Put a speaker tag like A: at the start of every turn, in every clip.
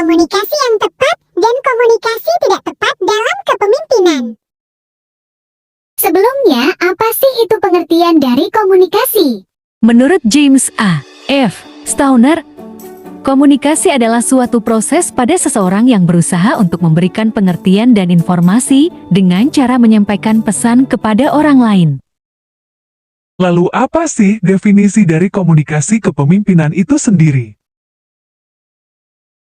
A: komunikasi yang tepat dan komunikasi tidak tepat dalam kepemimpinan. Sebelumnya, apa sih itu pengertian dari komunikasi?
B: Menurut James A. F. Stauner, komunikasi adalah suatu proses pada seseorang yang berusaha untuk memberikan pengertian dan informasi dengan cara menyampaikan pesan kepada orang lain.
C: Lalu apa sih definisi dari komunikasi kepemimpinan itu sendiri?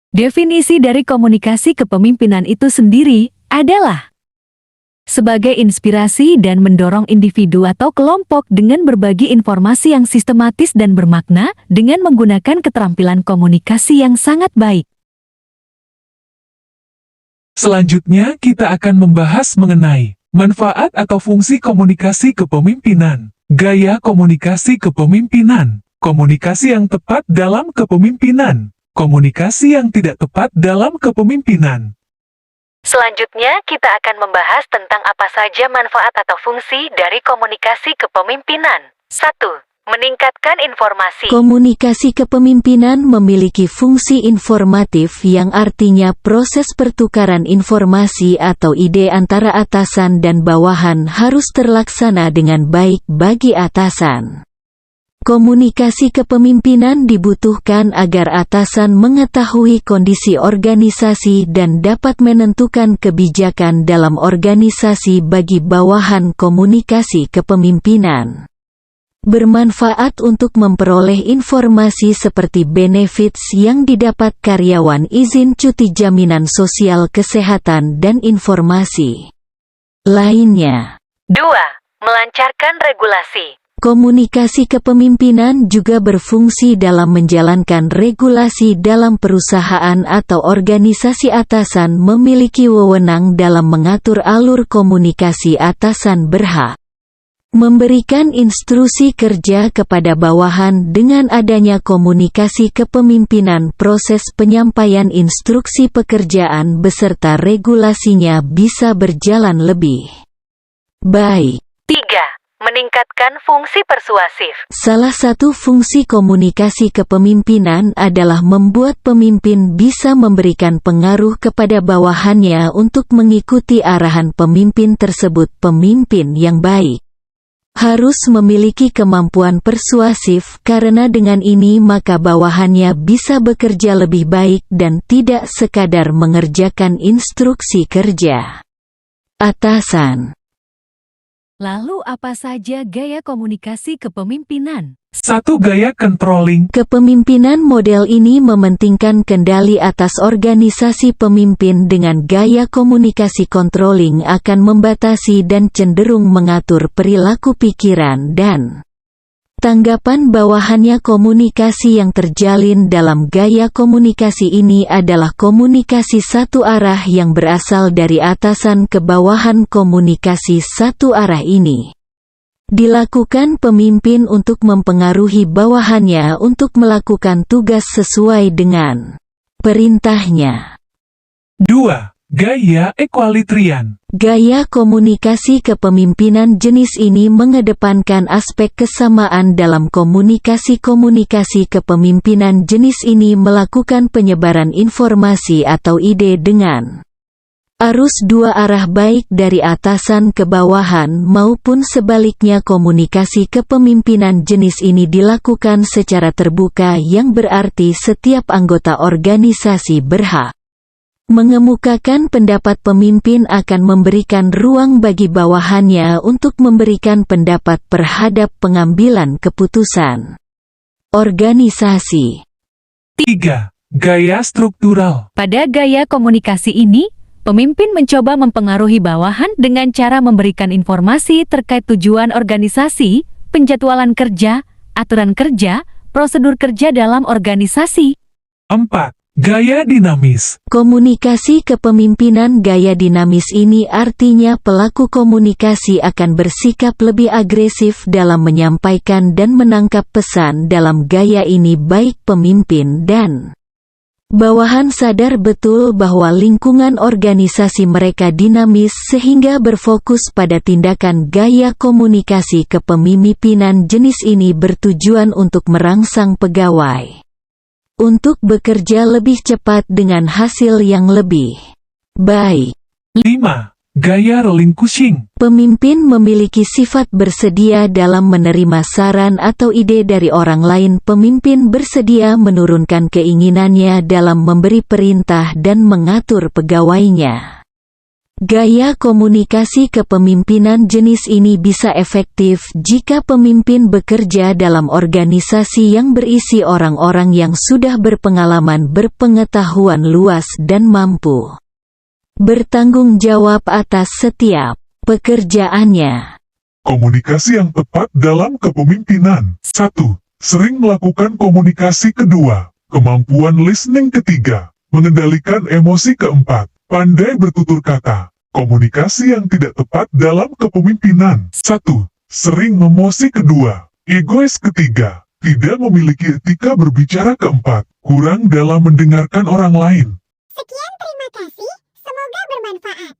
B: Definisi dari komunikasi kepemimpinan itu sendiri adalah sebagai inspirasi dan mendorong individu atau kelompok dengan berbagi informasi yang sistematis dan bermakna dengan menggunakan keterampilan komunikasi yang sangat baik.
C: Selanjutnya kita akan membahas mengenai manfaat atau fungsi komunikasi kepemimpinan, gaya komunikasi kepemimpinan, komunikasi yang tepat dalam kepemimpinan, komunikasi yang tidak tepat dalam kepemimpinan.
B: Selanjutnya, kita akan membahas tentang apa saja manfaat atau fungsi dari komunikasi kepemimpinan. 1. Meningkatkan informasi.
D: Komunikasi kepemimpinan memiliki fungsi informatif yang artinya proses pertukaran informasi atau ide antara atasan dan bawahan harus terlaksana dengan baik bagi atasan. Komunikasi kepemimpinan dibutuhkan agar atasan mengetahui kondisi organisasi dan dapat menentukan kebijakan dalam organisasi bagi bawahan. Komunikasi kepemimpinan bermanfaat untuk memperoleh informasi seperti benefits yang didapat karyawan, izin cuti, jaminan sosial kesehatan, dan informasi lainnya.
B: 2. Melancarkan regulasi.
D: Komunikasi kepemimpinan juga berfungsi dalam menjalankan regulasi dalam perusahaan atau organisasi. Atasan memiliki wewenang dalam mengatur alur komunikasi. Atasan berhak memberikan instruksi kerja kepada bawahan. Dengan adanya komunikasi kepemimpinan, proses penyampaian instruksi pekerjaan beserta regulasinya bisa berjalan lebih baik.
B: 3. Meningkatkan fungsi persuasif.
D: Salah satu fungsi komunikasi kepemimpinan adalah membuat pemimpin bisa memberikan pengaruh kepada bawahannya untuk mengikuti arahan pemimpin tersebut. Pemimpin yang baik harus memiliki kemampuan persuasif, karena dengan ini maka bawahannya bisa bekerja lebih baik dan tidak sekadar mengerjakan instruksi kerja atasan.
B: Lalu apa saja gaya komunikasi kepemimpinan?
C: 1. Gaya controlling.
D: Kepemimpinan model ini mementingkan kendali atas organisasi. Pemimpin dengan gaya komunikasi controlling akan membatasi dan cenderung mengatur perilaku, pikiran, dan tanggapan bawahannya. Komunikasi yang terjalin dalam gaya komunikasi ini adalah komunikasi satu arah yang berasal dari atasan ke bawahan. Komunikasi satu arah ini dilakukan pemimpin untuk mempengaruhi bawahannya untuk melakukan tugas sesuai dengan perintahnya.
C: 2. Gaya equalitarian.
D: Gaya komunikasi kepemimpinan jenis ini mengedepankan aspek kesamaan dalam komunikasi. Komunikasi kepemimpinan jenis ini melakukan penyebaran informasi atau ide dengan arus dua arah, baik dari atasan ke bawahan maupun sebaliknya. Komunikasi kepemimpinan jenis ini dilakukan secara terbuka, yang berarti setiap anggota organisasi berhak mengemukakan pendapat. Pemimpin akan memberikan ruang bagi bawahannya untuk memberikan pendapat terhadap pengambilan keputusan organisasi.
C: 3. Gaya struktural.
B: Pada gaya komunikasi ini, pemimpin mencoba mempengaruhi bawahan dengan cara memberikan informasi terkait tujuan organisasi, penjadwalan kerja, aturan kerja, prosedur kerja dalam organisasi.
C: 4. Gaya dinamis.
D: Komunikasi kepemimpinan gaya dinamis ini artinya pelaku komunikasi akan bersikap lebih agresif dalam menyampaikan dan menangkap pesan. Dalam gaya ini baik pemimpin dan bawahan sadar betul bahwa lingkungan organisasi mereka dinamis sehingga berfokus pada tindakan. Gaya komunikasi kepemimpinan jenis ini bertujuan untuk merangsang pegawai untuk bekerja lebih cepat dengan hasil yang lebih baik.
C: 5. Gaya relinquishing.
D: Pemimpin memiliki sifat bersedia dalam menerima saran atau ide dari orang lain. Pemimpin bersedia menurunkan keinginannya dalam memberi perintah dan mengatur pegawainya. Gaya komunikasi kepemimpinan jenis ini bisa efektif jika pemimpin bekerja dalam organisasi yang berisi orang-orang yang sudah berpengalaman, berpengetahuan luas, dan mampu bertanggung jawab atas setiap pekerjaannya.
C: Komunikasi yang tepat dalam kepemimpinan. 1. Sering melakukan komunikasi. Kedua, kemampuan listening. Ketiga, mengendalikan emosi. Keempat, pandai bertutur kata. Komunikasi yang tidak tepat dalam kepemimpinan. 1. Sering memosi. Kedua, egois. Ketiga, tidak memiliki etika berbicara. Keempat, kurang dalam mendengarkan orang lain.
A: Sekian, terima kasih. Semoga bermanfaat.